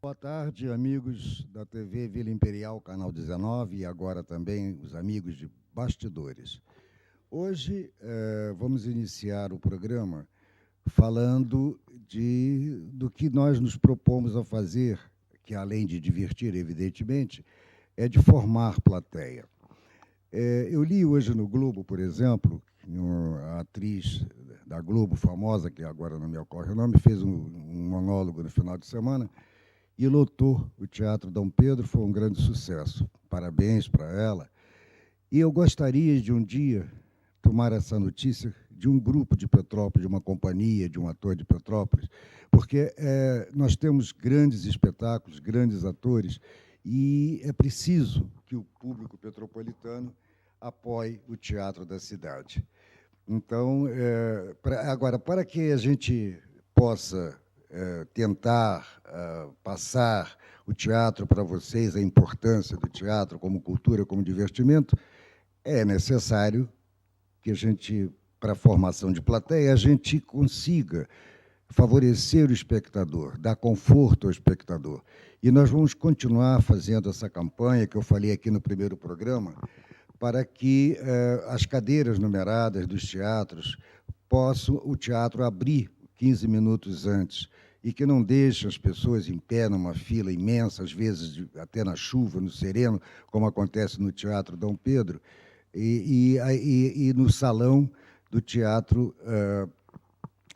Boa tarde, amigos da TV Vila Imperial, Canal 19, e agora também os amigos de Bastidores. Hoje vamos iniciar o programa falando do que nós nos propomos a fazer, que além de divertir, evidentemente, é de formar plateia. Eu li hoje no Globo, por exemplo, a atriz da Globo, famosa, que agora não me ocorre o nome, fez um monólogo no final de semana, e lotou o Teatro Dom Pedro, foi um grande sucesso. Parabéns para ela. E eu gostaria de um dia tomar essa notícia de um grupo de Petrópolis, de uma companhia, de um ator de Petrópolis, porque nós temos grandes espetáculos, grandes atores, e é preciso que o público petropolitano apoie o teatro da cidade. Então, agora, para que a gente possa tentar passar o teatro para vocês, a importância do teatro como cultura, como divertimento, é necessário que a gente, para a formação de plateia, a gente consiga favorecer o espectador, dar conforto ao espectador. E nós vamos continuar fazendo essa campanha que eu falei aqui no primeiro programa, para que as cadeiras numeradas dos teatros possam o teatro abrir 15 minutos antes, e que não deixe as pessoas em pé numa fila imensa, às vezes até na chuva, no sereno, como acontece no Teatro Dom Pedro, e no salão do Teatro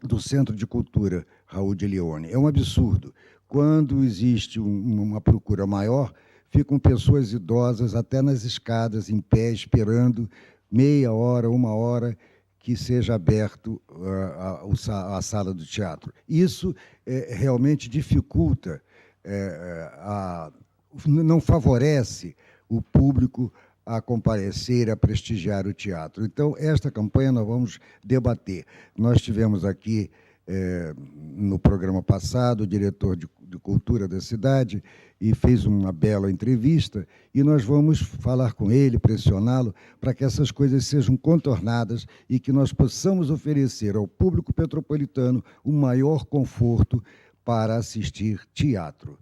do Centro de Cultura Raul de Leone. É um absurdo. Quando existe uma procura maior, ficam pessoas idosas até nas escadas, em pé, esperando meia hora, uma hora, que seja aberto a sala do teatro. Isso realmente dificulta, não favorece o público a comparecer, a prestigiar o teatro. Então, esta campanha nós vamos debater. Nós tivemos aqui, no programa passado, o diretor de cultura da cidade, e fez uma bela entrevista, e nós vamos falar com ele, pressioná-lo, para que essas coisas sejam contornadas e que nós possamos oferecer ao público petropolitano um maior conforto para assistir teatro.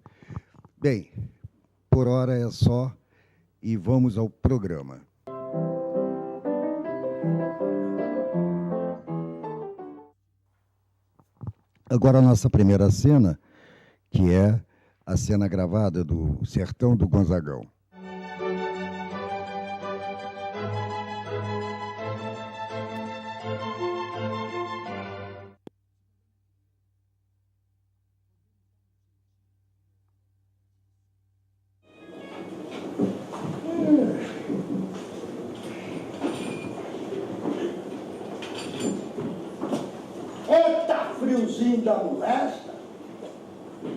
Bem, por hora é só, e vamos ao programa. Agora a nossa primeira cena, que é a cena gravada do Sertão do Gonzagão. Eita, friozinho da molesta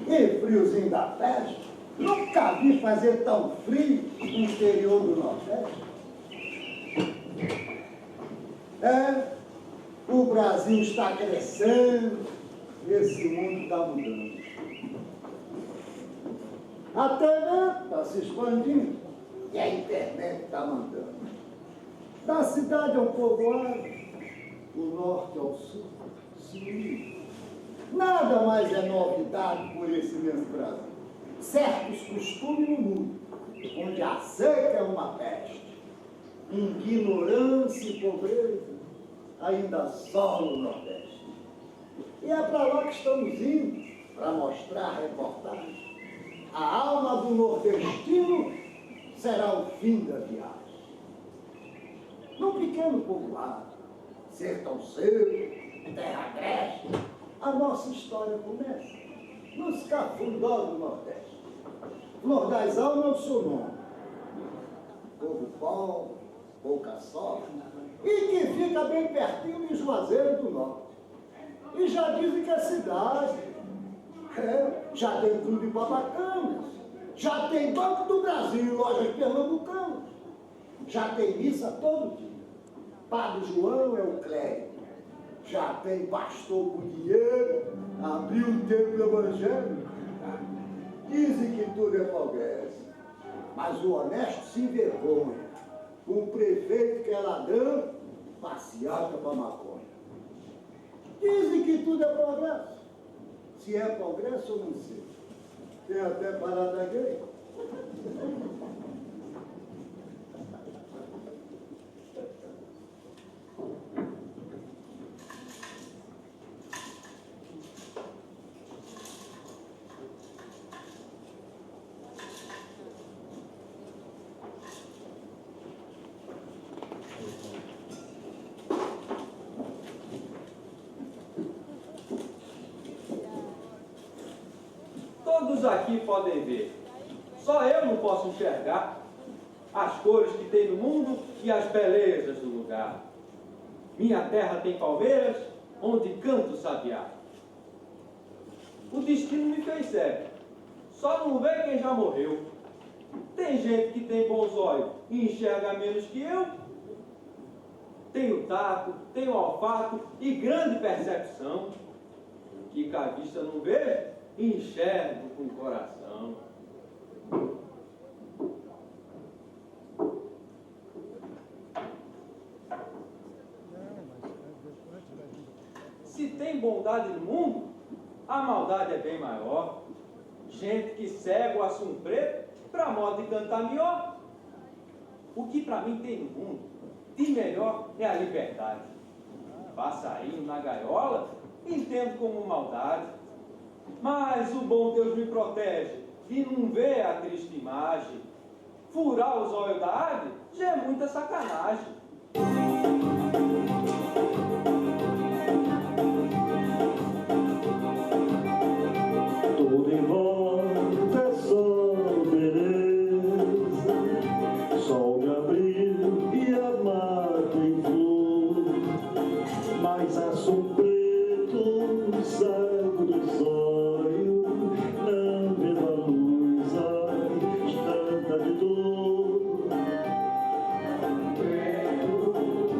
e friozinho da peste. Nunca vi fazer tão frio no interior do Nordeste. O Brasil está crescendo, esse mundo está mudando. A TV está se expandindo e a internet está mandando. Da cidade ao povoado, do norte ao sul, sim. Nada mais é novidade por esse mesmo Brasil. Certos costumes no mundo, onde a seca é uma peste, ignorância e pobreza ainda assolam o Nordeste. E é para lá que estamos indo, para mostrar a reportagem. A alma do nordestino será o fim da viagem. Num pequeno povoado, sertão seco, terra agreste, a nossa história começa nos Cafundó do Nordeste. Flor das Almas é o seu nome. Povo pobre, pouca sorte, e que fica bem pertinho de Juazeiro do Norte. E já dizem que a cidade Já tem clube Babacanas, já tem Banco do Brasil e lojas pernambucanas, já tem missa todo dia. Padre João é o clérigo, já tem pastor com dinheiro, abriu o templo evangélico. Dizem que tudo é progresso, mas o honesto se envergonha. O prefeito que é ladrão, passeata para maconha. Dizem que tudo é progresso. Se é progresso, eu não sei. Tem até parada gay. Todos aqui podem ver, só eu não posso enxergar as cores que tem no mundo e as belezas do lugar. Minha terra tem palmeiras, onde canta o sabiá. O destino me fez cego, só não vê quem já morreu. Tem gente que tem bons olhos e enxerga menos que eu. Tenho tato, tenho olfato e grande percepção. O que com a vista não vejo, enxergo com o coração. Se tem bondade no mundo, a maldade é bem maior. Gente que cega o assunto preto pra modo de cantar melhor. O que pra mim tem no mundo de melhor é a liberdade. Passarinho na gaiola, entendo como maldade. Mas o bom Deus me protege e não vê a triste imagem. Furar os olhos da ave já é muita sacanagem. Tudo em volta é só beleza, sol de abril e a mata em flor, mas assunto preto, cego dos olhos, não vê a luz, ai, tanta de dor. Preto,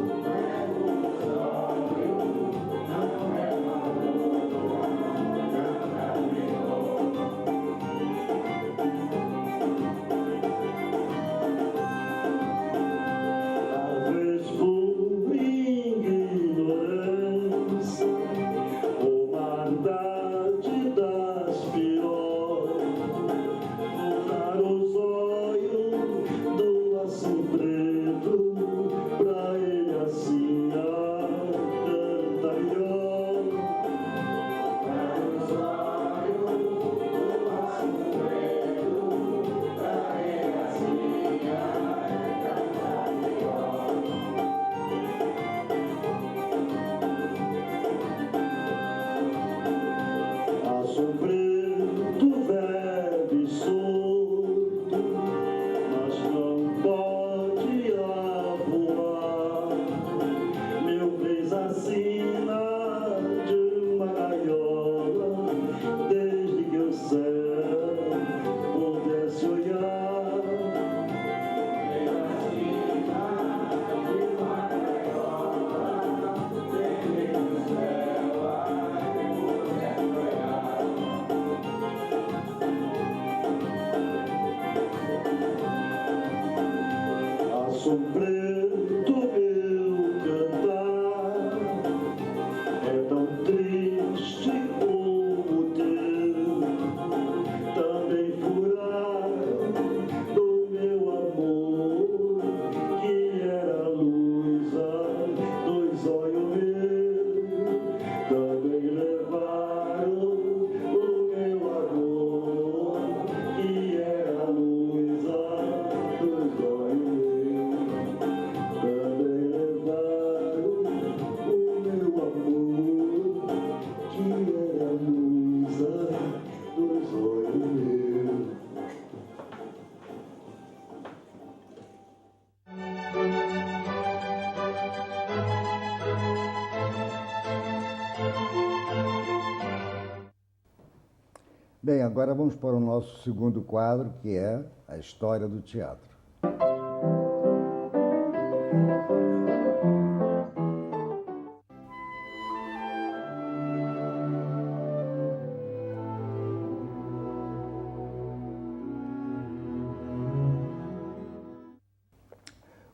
agora vamos para o nosso segundo quadro, que é a história do teatro.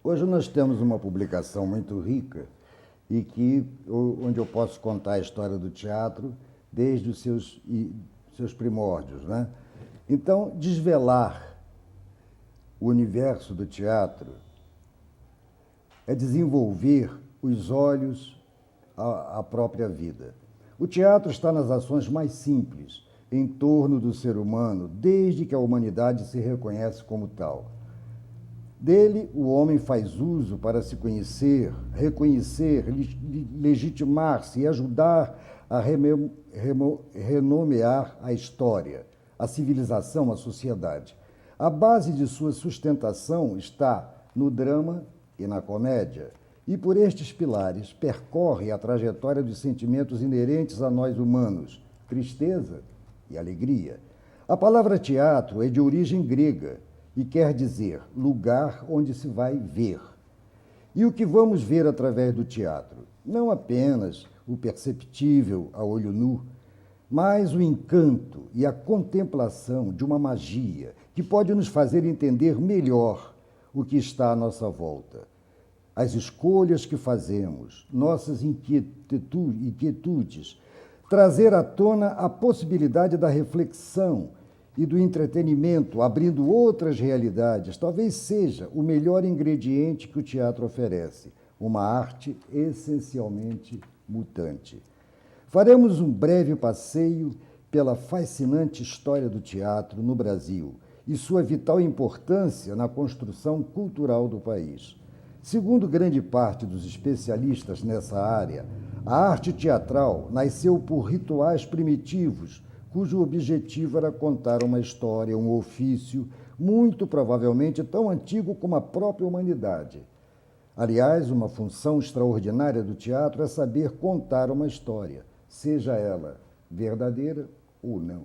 Hoje nós temos uma publicação muito rica onde eu posso contar a história do teatro desde os seus primórdios, né? Então, desvelar o universo do teatro é desenvolver os olhos à própria vida. O teatro está nas ações mais simples, em torno do ser humano, desde que a humanidade se reconhece como tal. Dele, o homem faz uso para se conhecer, reconhecer, legitimar-se e ajudar a renomear a história, a civilização, a sociedade. A base de sua sustentação está no drama e na comédia, e por estes pilares percorre a trajetória dos sentimentos inerentes a nós humanos, tristeza e alegria. A palavra teatro é de origem grega e quer dizer lugar onde se vai ver. E o que vamos ver através do teatro? Não apenas o perceptível a olho nu, mas o encanto e a contemplação de uma magia que pode nos fazer entender melhor o que está à nossa volta. As escolhas que fazemos, nossas inquietudes, trazer à tona a possibilidade da reflexão e do entretenimento, abrindo outras realidades, talvez seja o melhor ingrediente que o teatro oferece, uma arte essencialmente mutante. Faremos um breve passeio pela fascinante história do teatro no Brasil e sua vital importância na construção cultural do país. Segundo grande parte dos especialistas nessa área, a arte teatral nasceu por rituais primitivos, cujo objetivo era contar uma história, um ofício, muito provavelmente tão antigo como a própria humanidade. Aliás, uma função extraordinária do teatro é saber contar uma história, seja ela verdadeira ou não.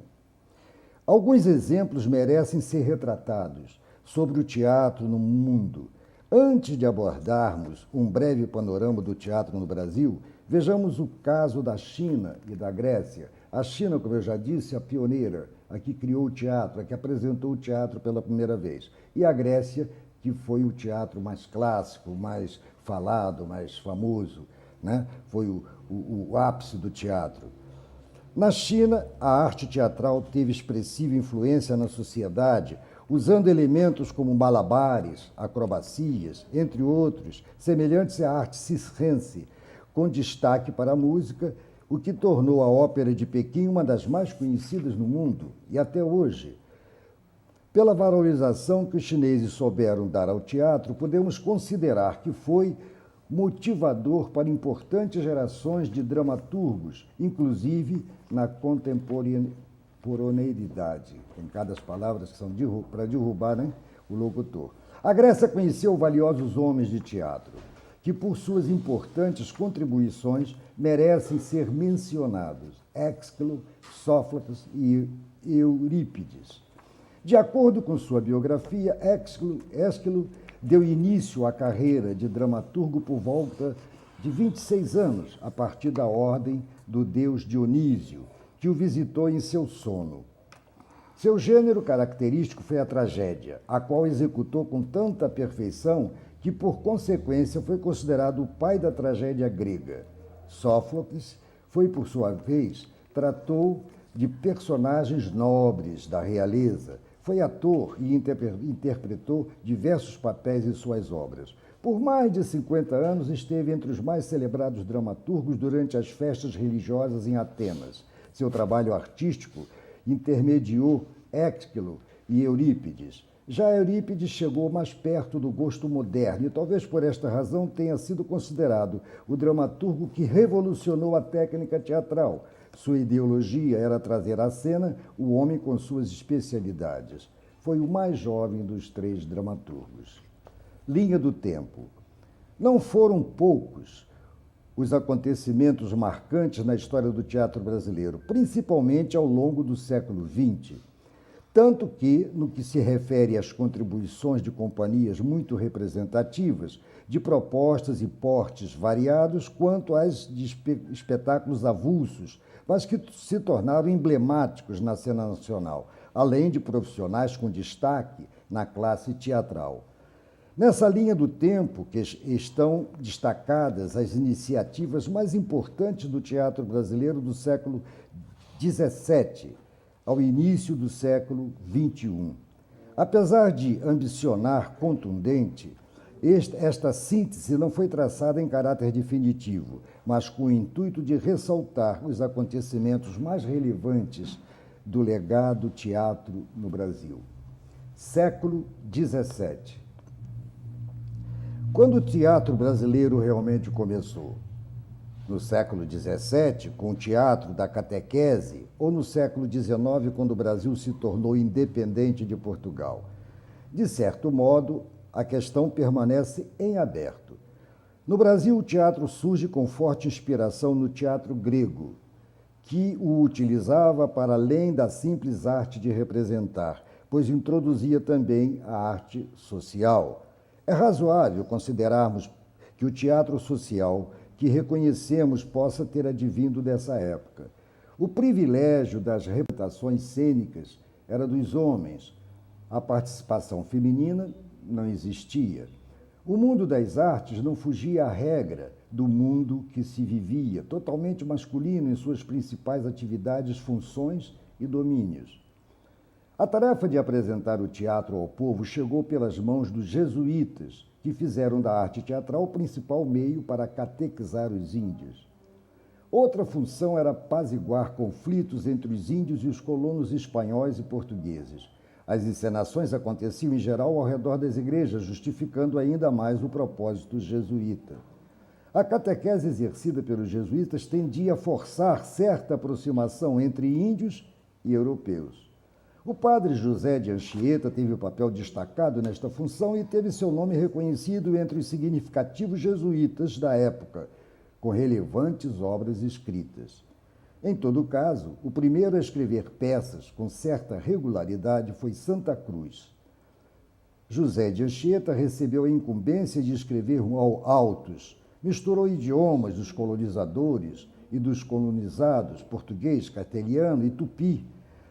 Alguns exemplos merecem ser retratados sobre o teatro no mundo. Antes de abordarmos um breve panorama do teatro no Brasil, vejamos o caso da China e da Grécia. A China, como eu já disse, a pioneira, a que criou o teatro, a que apresentou o teatro pela primeira vez. E a Grécia, que foi o teatro mais clássico, mais falado, mais famoso, né? Foi o ápice do teatro. Na China, a arte teatral teve expressiva influência na sociedade, usando elementos como malabares, acrobacias, entre outros, semelhantes à arte circense, com destaque para a música, o que tornou a Ópera de Pequim uma das mais conhecidas no mundo, e até hoje. Pela valorização que os chineses souberam dar ao teatro, podemos considerar que foi motivador para importantes gerações de dramaturgos, inclusive na contemporaneidade. Tem cada palavras que são para derrubar, né, o locutor. A Grécia conheceu valiosos homens de teatro, que por suas importantes contribuições merecem ser mencionados: Ésquilo, Sófocles e Eurípides. De acordo com sua biografia, Ésquilo deu início à carreira de dramaturgo por volta de 26 anos, a partir da ordem do deus Dionísio, que o visitou em seu sono. Seu gênero característico foi a tragédia, a qual executou com tanta perfeição que, por consequência, foi considerado o pai da tragédia grega. Sófocles foi, por sua vez, tratou de personagens nobres da realeza, foi ator e interpretou diversos papéis em suas obras. Por mais de 50 anos, esteve entre os mais celebrados dramaturgos durante as festas religiosas em Atenas. Seu trabalho artístico intermediou Ésquilo e Eurípides. Já Eurípides chegou mais perto do gosto moderno e talvez por esta razão tenha sido considerado o dramaturgo que revolucionou a técnica teatral. Sua ideologia era trazer à cena o homem com suas especialidades. Foi o mais jovem dos três dramaturgos. Linha do tempo. Não foram poucos os acontecimentos marcantes na história do teatro brasileiro, principalmente ao longo do século XX. Tanto que, no que se refere às contribuições de companhias muito representativas, de propostas e portes variados, quanto às de espetáculos avulsos, mas que se tornaram emblemáticos na cena nacional, além de profissionais com destaque na classe teatral. Nessa linha do tempo que estão destacadas as iniciativas mais importantes do teatro brasileiro do século XVII, ao início do século XXI. Apesar de ambicionar contundente, esta síntese não foi traçada em caráter definitivo, mas com o intuito de ressaltar os acontecimentos mais relevantes do legado teatro no Brasil. Século XVII. Quando o teatro brasileiro realmente começou? No século XVII, com o teatro da catequese, ou no século XIX, quando o Brasil se tornou independente de Portugal? De certo modo, a questão permanece em aberto. No Brasil, o teatro surge com forte inspiração no teatro grego, que o utilizava para além da simples arte de representar, pois introduzia também a arte social. É razoável considerarmos que o teatro social que reconhecemos possa ter advindo dessa época. O privilégio das representações cênicas era dos homens. A participação feminina não existia. O mundo das artes não fugia à regra do mundo que se vivia, totalmente masculino em suas principais atividades, funções e domínios. A tarefa de apresentar o teatro ao povo chegou pelas mãos dos jesuítas, que fizeram da arte teatral o principal meio para catequizar os índios. Outra função era apaziguar conflitos entre os índios e os colonos espanhóis e portugueses. As encenações aconteciam, em geral, ao redor das igrejas, justificando ainda mais o propósito jesuíta. A catequese exercida pelos jesuítas tendia a forçar certa aproximação entre índios e europeus. O padre José de Anchieta teve um papel destacado nesta função e teve seu nome reconhecido entre os significativos jesuítas da época, com relevantes obras escritas. Em todo caso, o primeiro a escrever peças com certa regularidade foi Santa Cruz. José de Anchieta recebeu a incumbência de escrever autos, misturou idiomas dos colonizadores e dos colonizados, português, castelhano e tupi,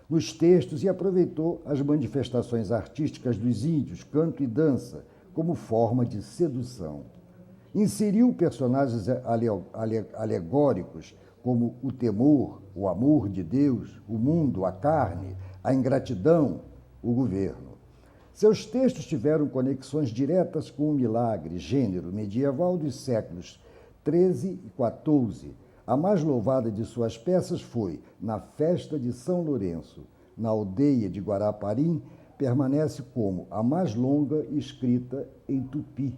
nos textos e aproveitou as manifestações artísticas dos índios, canto e dança, como forma de sedução. Inseriu personagens alegóricos como o temor, o amor de Deus, o mundo, a carne, a ingratidão, o governo. Seus textos tiveram conexões diretas com o milagre, gênero medieval dos séculos XIII e XIV. A mais louvada de suas peças foi Na Festa de São Lourenço, na aldeia de Guaraparim, permanece como a mais longa escrita em tupi.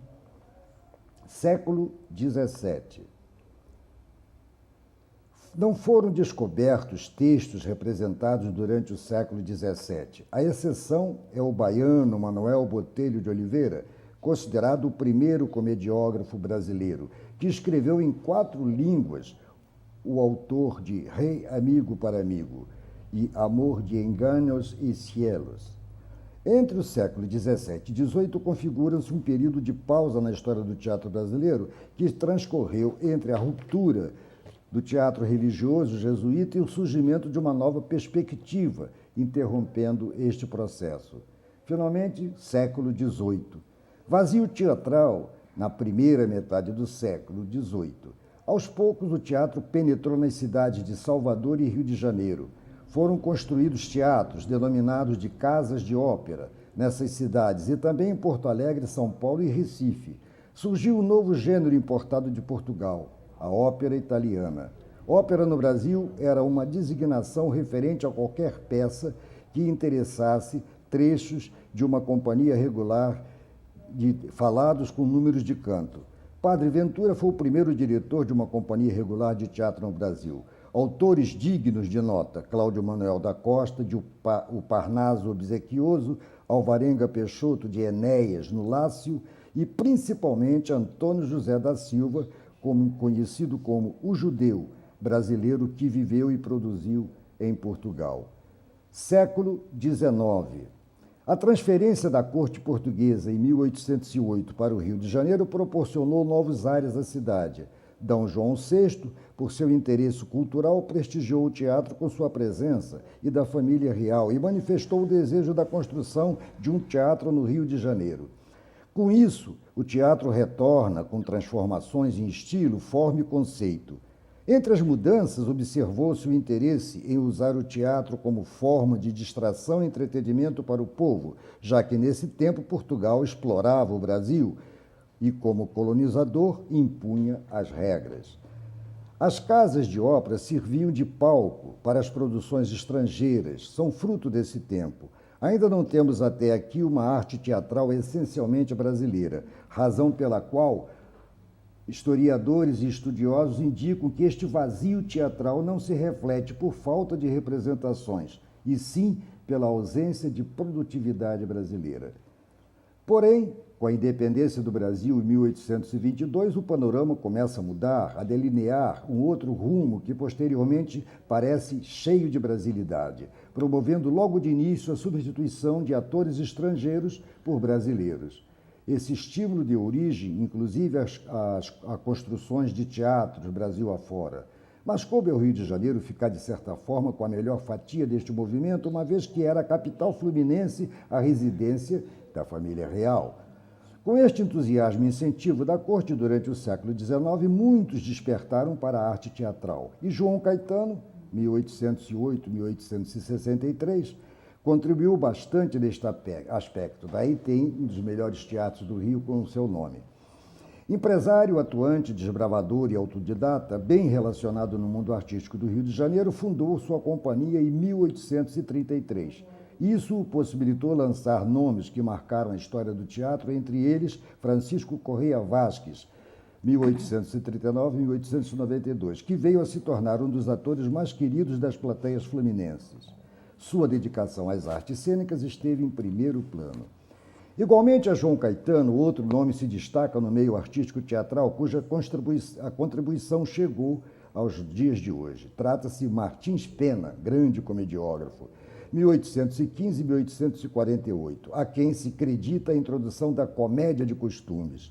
Século XVII. Não foram descobertos textos representados durante o século XVII. A exceção é o baiano Manuel Botelho de Oliveira, considerado o primeiro comediógrafo brasileiro, que escreveu em 4 línguas o autor de Rei Amigo para Amigo e Amor de Enganos e Cielos. Entre o século XVII e XVIII configura-se um período de pausa na história do teatro brasileiro que transcorreu entre a ruptura do teatro religioso jesuíta e o surgimento de uma nova perspectiva, interrompendo este processo. Finalmente, século XVIII. Vazio teatral na primeira metade do século XVIII. Aos poucos, o teatro penetrou nas cidades de Salvador e Rio de Janeiro. Foram construídos teatros, denominados de casas de ópera, nessas cidades, e também em Porto Alegre, São Paulo e Recife. Surgiu um novo gênero importado de Portugal, a ópera italiana. Ópera no Brasil era uma designação referente a qualquer peça que interessasse trechos de uma companhia regular falados com números de canto. Padre Ventura foi o primeiro diretor de uma companhia regular de teatro no Brasil. Autores dignos de nota, Cláudio Manuel da Costa, de O Parnaso Obsequioso, Alvarenga Peixoto, de Enéas, no Lácio, e principalmente Antônio José da Silva, conhecido como o judeu brasileiro que viveu e produziu em Portugal. Século XIX. A transferência da corte portuguesa em 1808 para o Rio de Janeiro proporcionou novos ares à cidade. D. João VI, por seu interesse cultural, prestigiou o teatro com sua presença e da família real e manifestou o desejo da construção de um teatro no Rio de Janeiro. Com isso, o teatro retorna com transformações em estilo, forma e conceito. Entre as mudanças, observou-se o interesse em usar o teatro como forma de distração e entretenimento para o povo, já que nesse tempo Portugal explorava o Brasil e, como colonizador, impunha as regras. As casas de ópera serviam de palco para as produções estrangeiras, são fruto desse tempo. Ainda não temos até aqui uma arte teatral essencialmente brasileira, razão pela qual historiadores e estudiosos indicam que este vazio teatral não se reflete por falta de representações, e sim pela ausência de produtividade brasileira. Porém, com a independência do Brasil em 1822, o panorama começa a mudar, a delinear um outro rumo que posteriormente parece cheio de brasilidade, promovendo logo de início a substituição de atores estrangeiros por brasileiros. Esse estímulo deu origem, inclusive, a construções de teatros Brasil afora. Mas coube ao Rio de Janeiro ficar, de certa forma, com a melhor fatia deste movimento, uma vez que era a capital fluminense a residência da família real. Com este entusiasmo e incentivo da corte durante o século XIX, muitos despertaram para a arte teatral. E João Caetano, 1808-1863, contribuiu bastante neste aspecto. Daí tem um dos melhores teatros do Rio com o seu nome. Empresário, atuante, desbravador e autodidata, bem relacionado no mundo artístico do Rio de Janeiro, fundou sua companhia em 1833. Isso o possibilitou lançar nomes que marcaram a história do teatro, entre eles Francisco Correia Vasques, 1839-1892, que veio a se tornar um dos atores mais queridos das plateias fluminenses. Sua dedicação às artes cênicas esteve em primeiro plano. Igualmente a João Caetano, outro nome se destaca no meio artístico teatral, cuja contribuição chegou aos dias de hoje. Trata-se de Martins Pena, grande comediógrafo, 1815-1848, a quem se acredita a introdução da comédia de costumes.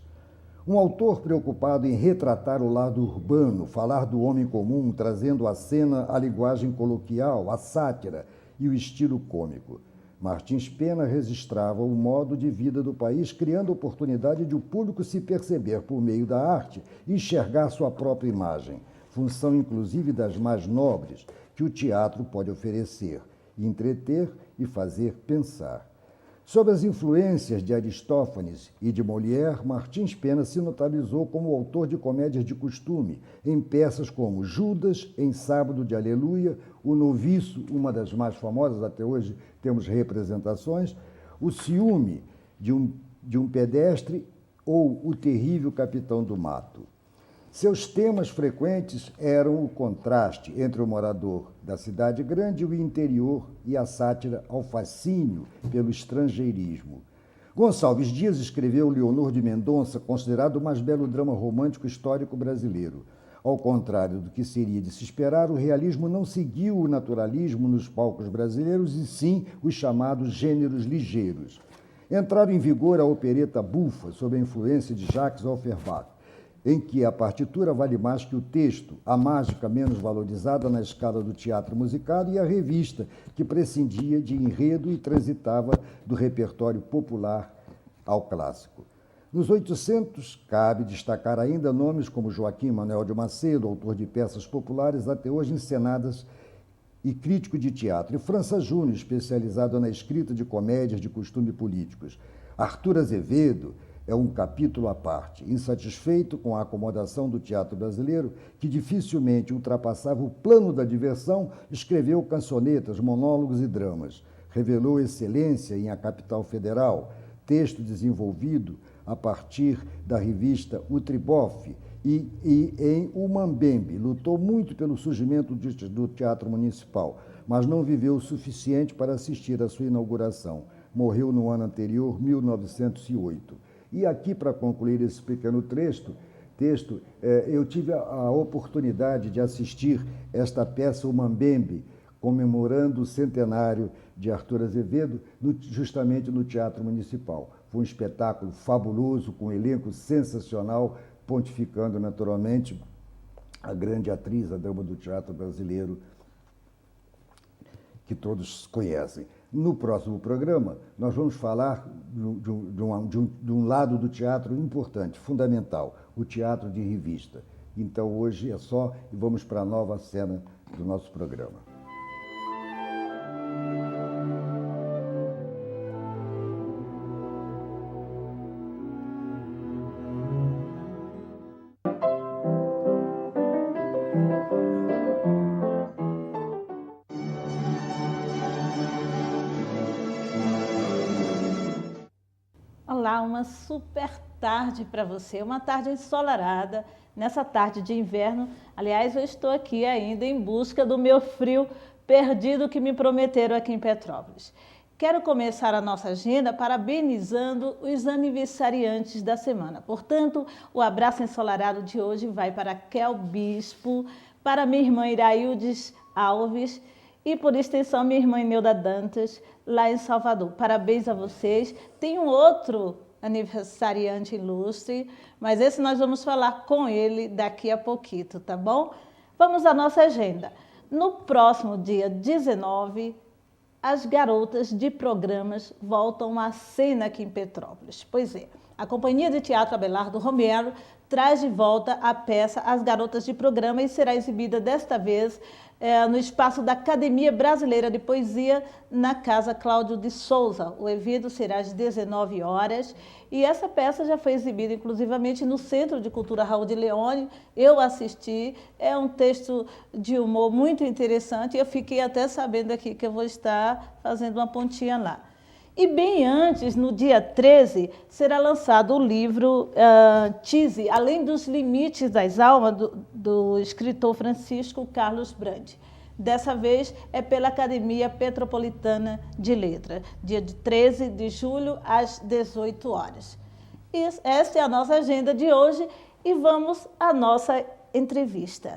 Um autor preocupado em retratar o lado urbano, falar do homem comum, trazendo à cena a linguagem coloquial, a sátira e o estilo cômico. Martins Pena registrava o modo de vida do país, criando oportunidade de o público se perceber por meio da arte e enxergar sua própria imagem, função inclusive das mais nobres que o teatro pode oferecer, entreter e fazer pensar. Sob as influências de Aristófanes e de Molière, Martins Pena se notabilizou como autor de comédias de costume, em peças como Judas, em Sábado de Aleluia, O Noviço, uma das mais famosas, até hoje temos representações, O Ciúme de um Pedestre ou O Terrível Capitão do Mato. Seus temas frequentes eram o contraste entre o morador da cidade grande e o interior e a sátira ao fascínio pelo estrangeirismo. Gonçalves Dias escreveu Leonor de Mendonça, considerado o mais belo drama romântico histórico brasileiro. Ao contrário do que seria de se esperar, o realismo não seguiu o naturalismo nos palcos brasileiros e sim os chamados gêneros ligeiros. Entraram em vigor a opereta bufa, sob a influência de Jacques Offenbach, em que a partitura vale mais que o texto, a mágica menos valorizada na escala do teatro musicado e a revista, que prescindia de enredo e transitava do repertório popular ao clássico. Nos 800, cabe destacar ainda nomes como Joaquim Manuel de Macedo, autor de peças populares até hoje encenadas e crítico de teatro, e França Júnior, especializado na escrita de comédias de costume políticos. Arthur Azevedo é um capítulo à parte, insatisfeito com a acomodação do teatro brasileiro, que dificilmente ultrapassava o plano da diversão, escreveu cançonetas, monólogos e dramas. Revelou excelência em A Capital Federal, texto desenvolvido a partir da revista O Tribofe, e em O Mambembe. Lutou muito pelo surgimento do Teatro Municipal, mas não viveu o suficiente para assistir à sua inauguração. Morreu no ano anterior, 1908. E aqui, para concluir esse pequeno trecho, texto, eu tive a oportunidade de assistir esta peça, o Mambembe, comemorando o centenário de Arthur Azevedo, justamente no Teatro Municipal. Foi um espetáculo fabuloso, com um elenco sensacional, pontificando naturalmente a grande atriz, a dama do teatro brasileiro, que todos conhecem. No próximo programa, nós vamos falar de um lado do teatro importante, fundamental, o teatro de revista. Então, hoje é só e vamos para a nova cena do nosso programa. Olá, uma super tarde para você, uma tarde ensolarada, nessa tarde de inverno. Aliás, eu estou aqui ainda em busca do meu frio perdido que me prometeram aqui em Petrópolis. Quero começar a nossa agenda parabenizando os aniversariantes da semana. Portanto, o abraço ensolarado de hoje vai para Kel Bispo, para minha irmã Iraildes Alves e, por extensão, minha irmã Ineuda Dantas, lá em Salvador. Parabéns a vocês. Tem um outro aniversariante ilustre, mas esse nós vamos falar com ele daqui a pouquinho, tá bom? Vamos à nossa agenda. No próximo dia 19, as garotas de programas voltam à cena aqui em Petrópolis. Pois é, a Companhia de Teatro Abelardo Romero traz de volta a peça As Garotas de Programa e será exibida desta vez no espaço da Academia Brasileira de Poesia, na Casa Cláudio de Souza. O evento será às 19 horas e essa peça já foi exibida inclusivamente no Centro de Cultura Raul de Leone. Eu assisti, é um texto de humor muito interessante e eu fiquei até sabendo aqui que eu vou estar fazendo uma pontinha lá. E bem antes, no dia 13, será lançado o livro Tise, Além dos Limites das Almas, do escritor Francisco Carlos Brandi. Dessa vez é pela Academia Petropolitana de Letras, dia 13 de julho, às 18 horas. Esta é a nossa agenda de hoje e vamos à nossa entrevista.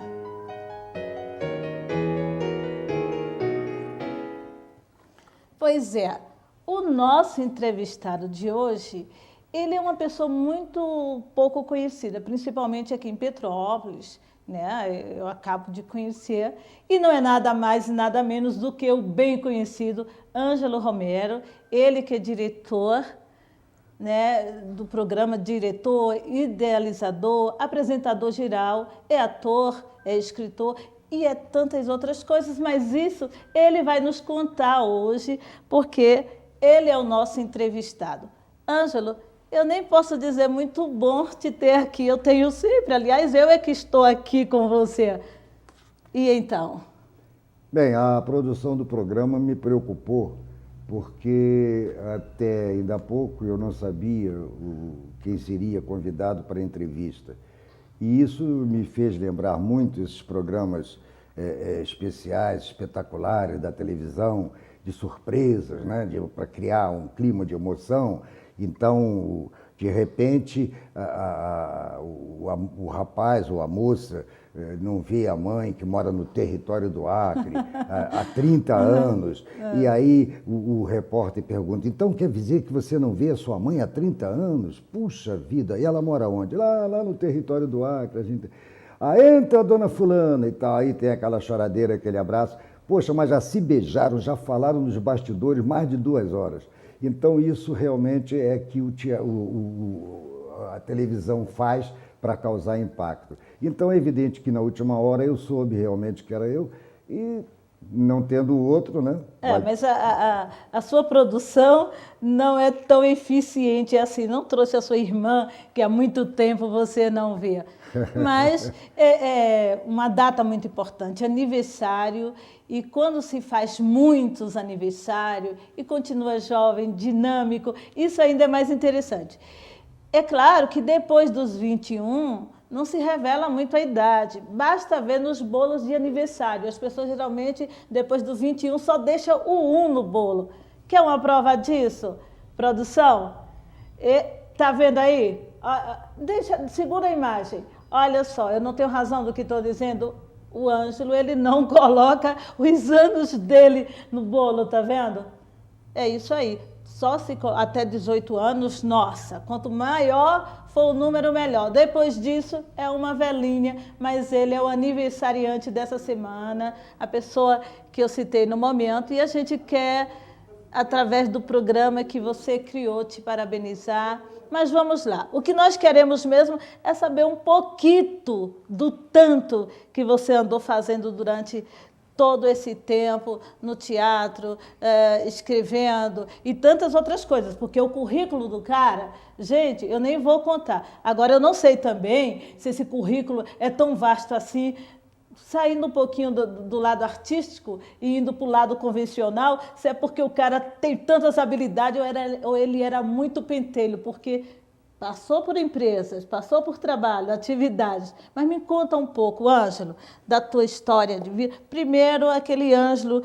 Pois é. O nosso entrevistado de hoje, ele é uma pessoa muito pouco conhecida, principalmente aqui em Petrópolis, né? Eu acabo de conhecer, e não é nada mais e nada menos do que o bem conhecido Ângelo Romero, ele que é diretor, né, do programa, diretor, idealizador, apresentador geral, é ator, é escritor, e é tantas outras coisas, mas isso ele vai nos contar hoje, porque ele é o nosso entrevistado. Ângelo, eu nem posso dizer muito bom te ter aqui, eu tenho sempre, aliás, eu é que estou aqui com você. E então? Bem, a produção do programa me preocupou, porque até ainda há pouco eu não sabia quem seria convidado para a entrevista. E isso me fez lembrar muito esses programas especiais, espetaculares da televisão, de surpresas, né? Para criar um clima de emoção. Então, de repente, o rapaz ou a moça não vê a mãe que mora no território do Acre há 30 anos, e aí o repórter pergunta, então quer dizer que você não vê a sua mãe há 30 anos? Puxa vida, e ela mora onde? Lá no território do Acre. A gente... entra a dona fulana e tal, aí tem aquela choradeira, aquele abraço. Poxa, mas já se beijaram, já falaram nos bastidores mais de 2 horas. Então, isso realmente é que a televisão faz para causar impacto. Então, é evidente que na última hora eu soube realmente que era eu e não tendo o outro, né? Mas a sua produção não é tão eficiente assim, não trouxe a sua irmã, que há muito tempo você não vê. Mas é uma data muito importante, aniversário, e quando se faz muitos aniversários e continua jovem, dinâmico, isso ainda é mais interessante. É claro que depois dos 21, não se revela muito a idade, basta ver nos bolos de aniversário. As pessoas geralmente, depois do 21, só deixam o 1 no bolo. Quer uma prova disso? Produção? Está vendo aí? Segura a imagem. Olha só, eu não tenho razão do que estou dizendo. O Ângelo, ele não coloca os anos dele no bolo, tá vendo? É isso aí. Só se até 18 anos, nossa, quanto maior for o número, melhor. Depois disso, é uma velhinha, mas ele é o aniversariante dessa semana, a pessoa que eu citei no momento, e a gente quer, através do programa que você criou, te parabenizar. Mas vamos lá. O que nós queremos mesmo é saber um pouquinho do tanto que você andou fazendo durante todo esse tempo no teatro, escrevendo e tantas outras coisas, porque o currículo do cara, gente, eu nem vou contar. Agora, eu não sei também se esse currículo é tão vasto assim, saindo um pouquinho do lado artístico e indo para o lado convencional, se é porque o cara tem tantas habilidades ou ele era muito pentelho, porque passou por empresas, passou por trabalho, atividades. Mas me conta um pouco, Ângelo, da tua história de vida. Primeiro, aquele Ângelo...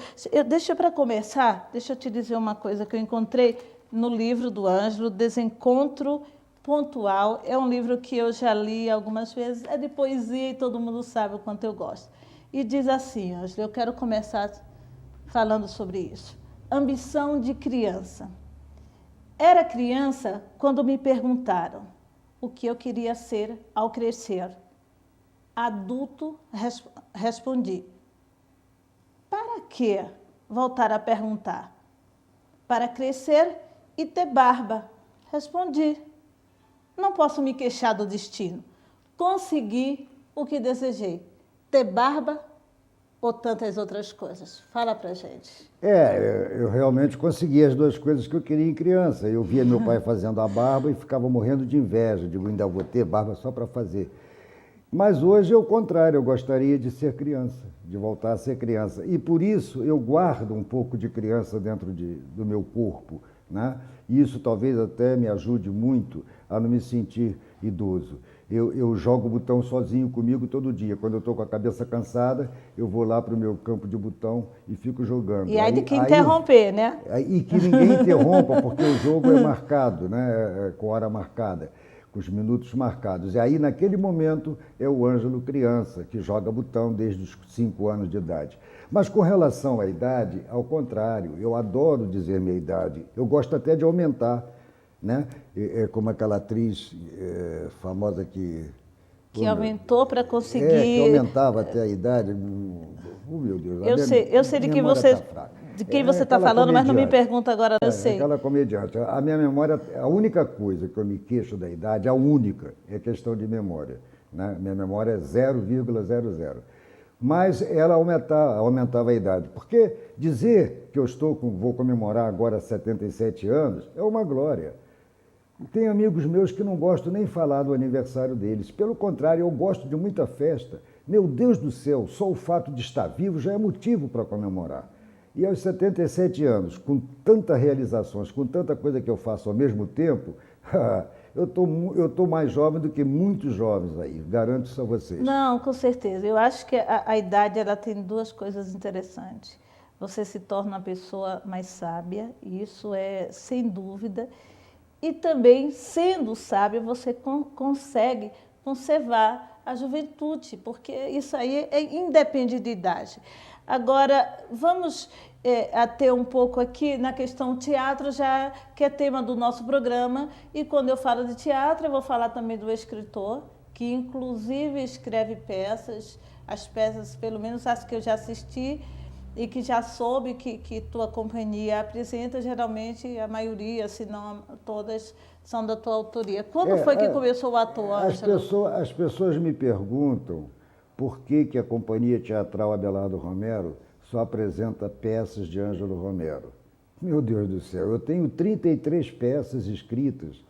Deixa para começar, deixa eu te dizer uma coisa que eu encontrei no livro do Ângelo, Desencontro Pontual. É um livro que eu já li algumas vezes, é de poesia e todo mundo sabe o quanto eu gosto. E diz assim, Ângelo, eu quero começar falando sobre isso. Ambição de criança. Era criança quando me perguntaram o que eu queria ser ao crescer. Adulto, respondi. Para que voltar a perguntar? Para crescer e ter barba. Respondi. Não posso me queixar do destino. Consegui o que desejei. Ter barba ou tantas outras coisas? Fala pra gente. Eu realmente consegui as duas coisas que eu queria em criança. Eu via meu pai fazendo a barba e ficava morrendo de inveja. Digo, ainda vou ter barba só para fazer. Mas hoje é o contrário, eu gostaria de ser criança, de voltar a ser criança. E por isso eu guardo um pouco de criança dentro do meu corpo, né? E isso talvez até me ajude muito a não me sentir idoso. Eu jogo botão sozinho comigo todo dia. Quando eu estou com a cabeça cansada, eu vou lá para o meu campo de botão e fico jogando. E aí de que interromper, né? E que ninguém interrompa, porque o jogo é marcado, né? Com hora marcada, com os minutos marcados. E aí, naquele momento, é o Ângelo criança, que joga botão desde os 5 anos de idade. Mas com relação à idade, ao contrário, eu adoro dizer minha idade. Eu gosto até de aumentar, né? Como aquela atriz famosa que aumentou para conseguir... que aumentava até a idade. Oh, meu Deus. Eu sei de quem você está falando, mas não me pergunta agora, eu sei. Aquela comediante. A minha memória, a única coisa que eu me queixo da idade, a única, é questão de memória, né? Minha memória é 0,00. Mas ela aumentava a idade. Porque dizer que vou comemorar agora 77 anos é uma glória. Tem amigos meus que não gosto nem falar do aniversário deles. Pelo contrário, eu gosto de muita festa. Meu Deus do céu, só o fato de estar vivo já é motivo para comemorar. E aos 77 anos, com tantas realizações, com tanta coisa que eu faço ao mesmo tempo, eu tô mais jovem do que muitos jovens aí, garanto isso a vocês. Não, com certeza. Eu acho que a idade ela tem duas coisas interessantes. Você se torna uma pessoa mais sábia, e isso é sem dúvida. E também, sendo sábio, você consegue conservar a juventude, porque isso aí independe de idade. Agora, vamos ater um pouco aqui na questão teatro, já que é tema do nosso programa. E quando eu falo de teatro, eu vou falar também do escritor, que inclusive escreve peças, as peças, pelo menos as que eu já assisti, e que já soube que tua companhia apresenta, geralmente a maioria, se não todas, são da tua autoria. Quando foi que começou o ator, Ângelo? As pessoas me perguntam por que a Companhia Teatral Abelardo Romero só apresenta peças de Ângelo Romero. Meu Deus do céu, eu tenho 33 peças escritas,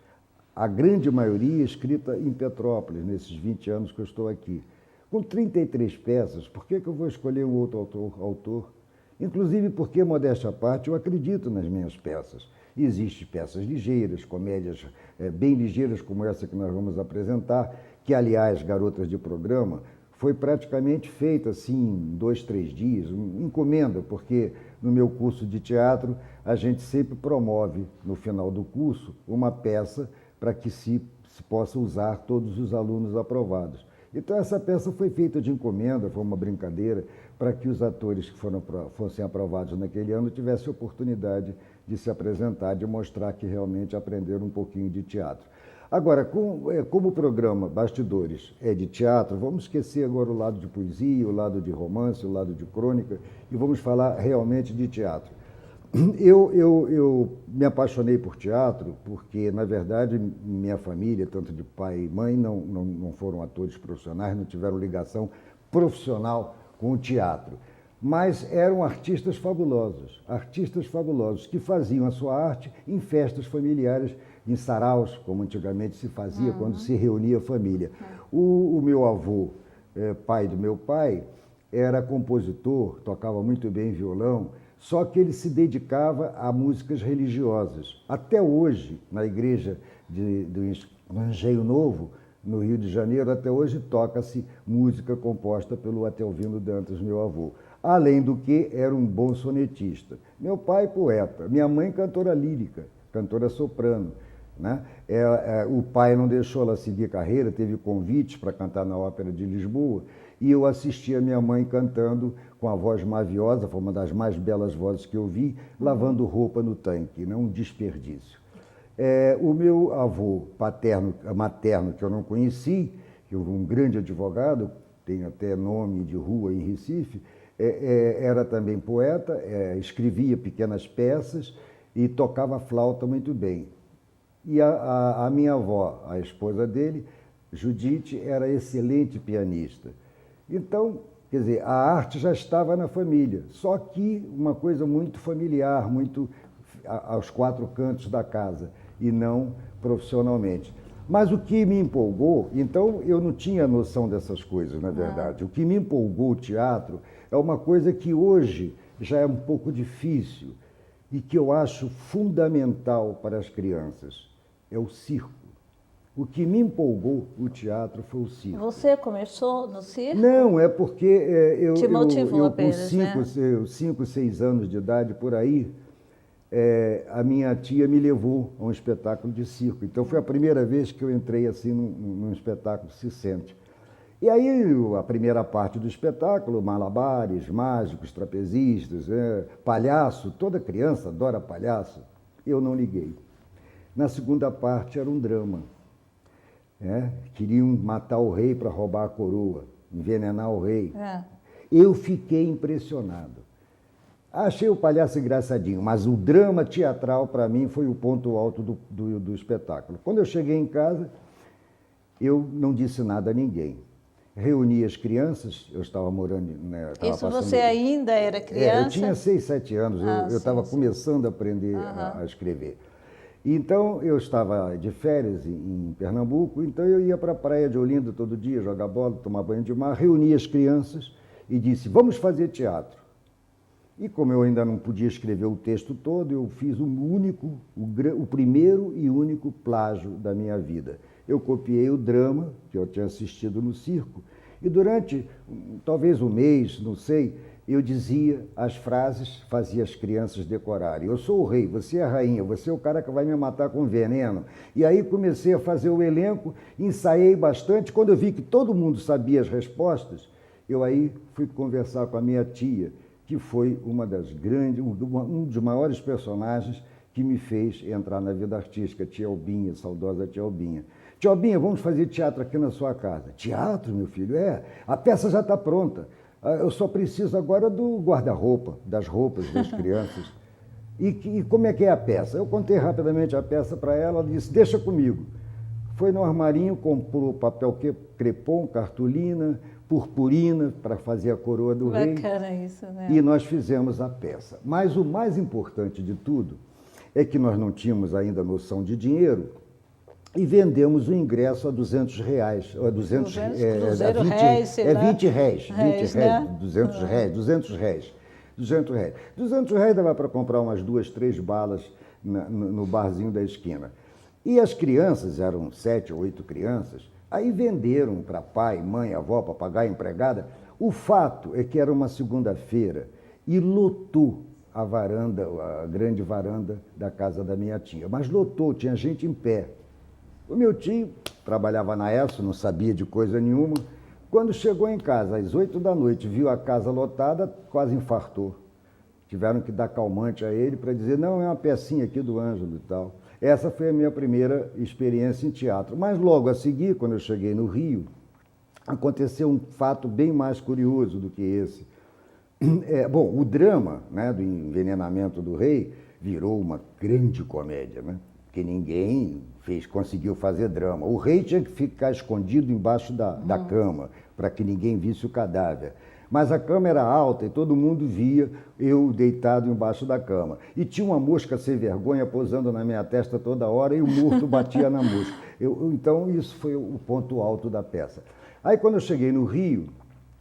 a grande maioria escrita em Petrópolis, nesses 20 anos que eu estou aqui. Com 33 peças, por que eu vou escolher um outro autor? Inclusive porque, modéstia à parte, eu acredito nas minhas peças. Existem peças ligeiras, comédias bem ligeiras como essa que nós vamos apresentar, que, aliás, Garotas de Programa, foi praticamente feita assim em 2, 3 dias, encomenda, porque no meu curso de teatro a gente sempre promove, no final do curso, uma peça para que se possa usar todos os alunos aprovados. Então, essa peça foi feita de encomenda, foi uma brincadeira, para que os atores que fossem aprovados naquele ano tivessem oportunidade de se apresentar, de mostrar que realmente aprenderam um pouquinho de teatro. Agora, como o programa Bastidores é de teatro, vamos esquecer agora o lado de poesia, o lado de romance, o lado de crônica, e vamos falar realmente de teatro. Eu me apaixonei por teatro porque, na verdade, minha família, tanto de pai e mãe, não foram atores profissionais, não tiveram ligação profissional com o teatro. Mas eram artistas fabulosos que faziam a sua arte em festas familiares, em saraus, como antigamente se fazia, quando se reunia a família. O meu avô, pai do meu pai, era compositor, tocava muito bem violão, só que ele se dedicava a músicas religiosas. Até hoje, na igreja do Engenho Novo, no Rio de Janeiro, até hoje toca-se música composta pelo Atelvino Dantas, meu avô. Além do que, era um bom sonetista. Meu pai, poeta. Minha mãe, cantora lírica, cantora soprano. Né? O pai não deixou ela seguir carreira, teve convites para cantar na Ópera de Lisboa, e eu assisti a minha mãe cantando com a voz maviosa, foi uma das mais belas vozes que eu vi, lavando roupa no tanque, né? Um desperdício. O meu avô materno, que eu não conheci, que é um grande advogado, tem até nome de rua em Recife, era também poeta, escrevia pequenas peças e tocava flauta muito bem. E a minha avó, a esposa dele, Judite, era excelente pianista. Então, quer dizer, a arte já estava na família, só que uma coisa muito familiar, muito aos quatro cantos da casa, e não profissionalmente. Mas o que me empolgou, então eu não tinha noção dessas coisas, na verdade. O que me empolgou o teatro é uma coisa que hoje já é um pouco difícil e que eu acho fundamental para as crianças, é o circo. O que me empolgou o teatro foi o circo. Você começou no circo? Não, é porque eu apenas, com 5, 6 anos de idade, por aí, a minha tia me levou a um espetáculo de circo. Então foi a primeira vez que eu entrei assim num espetáculo circense. E aí a primeira parte do espetáculo, malabares, mágicos, trapezistas, palhaço, toda criança adora palhaço. Eu não liguei. Na segunda parte era um drama. Queriam matar o rei para roubar a coroa, envenenar o rei. Eu fiquei impressionado. Achei o palhaço engraçadinho, mas o drama teatral, para mim, foi o ponto alto do espetáculo. Quando eu cheguei em casa, eu não disse nada a ninguém. Reuni as crianças, eu estava morando... Né, Isso você ainda era criança? Eu tinha 6, 7 anos, eu estava começando a aprender a escrever. Então, eu estava de férias em Pernambuco, então eu ia para a praia de Olinda todo dia, jogar bola, tomar banho de mar, reuni as crianças e disse, vamos fazer teatro. E como eu ainda não podia escrever o texto todo, eu fiz o primeiro e único plágio da minha vida. Eu copiei o drama que eu tinha assistido no circo e durante talvez um mês, não sei, eu dizia as frases, fazia as crianças decorarem. Eu sou o rei, você é a rainha, você é o cara que vai me matar com veneno. E aí comecei a fazer o elenco, ensaiei bastante. Quando eu vi que todo mundo sabia as respostas, eu aí fui conversar com a minha tia, que foi um dos maiores personagens que me fez entrar na vida artística, tia Albinha, saudosa tia Albinha. Tia Albinha, vamos fazer teatro aqui na sua casa. Teatro, meu filho? A peça já está pronta. Eu só preciso agora do guarda-roupa, das roupas das crianças. E como é que é a peça? Eu contei rapidamente a peça para ela, ela disse, deixa comigo. Foi no armarinho, comprou papel crepom, cartolina, purpurina, para fazer a coroa do rei. Bacana isso, né? E nós fizemos a peça. Mas o mais importante de tudo é que nós não tínhamos ainda noção de dinheiro e vendemos o ingresso a R$200. 200 reais dava para comprar umas 2, 3 balas no barzinho da esquina. E as crianças, eram 7 ou 8 crianças, aí venderam para pai, mãe, avó, papagaio, empregada. O fato é que era uma segunda-feira e lotou a grande varanda da casa da minha tia. Mas lotou, tinha gente em pé. O meu tio trabalhava na ESSO, não sabia de coisa nenhuma, Quando chegou em casa, às 8 da noite, viu a casa lotada, quase infartou. Tiveram que dar calmante a ele para dizer, não, é uma pecinha aqui do Ângelo e tal. Essa foi a minha primeira experiência em teatro. Mas logo a seguir, quando eu cheguei no Rio, aconteceu um fato bem mais curioso do que esse. Bom, o drama, né, do envenenamento do rei virou uma grande comédia, né? Porque ninguém conseguiu fazer drama. O rei tinha que ficar escondido embaixo da cama, para que ninguém visse o cadáver. Mas a cama era alta e todo mundo via eu deitado embaixo da cama. E tinha uma mosca sem vergonha posando na minha testa toda hora e o morto batia na mosca. Então, isso foi o ponto alto da peça. Aí, quando eu cheguei no Rio,